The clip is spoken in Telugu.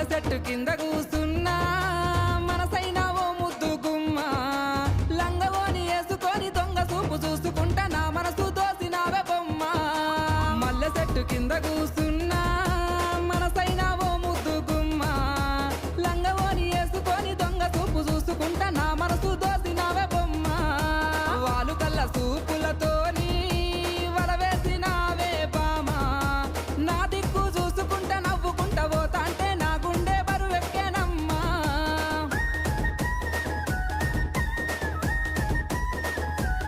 మల్లె చెట్టు కింద కూసున్నా మనసైనా ఓ ముద్దు గుమ్మ లంగవోని వేసుకొని దొంగ చూపు చూసుకుంటా నా మనసు దోసినావే బొమ్మ మల్లె చెట్టు కింద కూసున్నా మనసైనా ఓ ముద్దు గుమ్మ లంగవోని వేసుకొని దొంగ చూపు చూసుకుంటా నా మనసు దోసినావే బొమ్మ వాలు కళ్ళ చూపులతో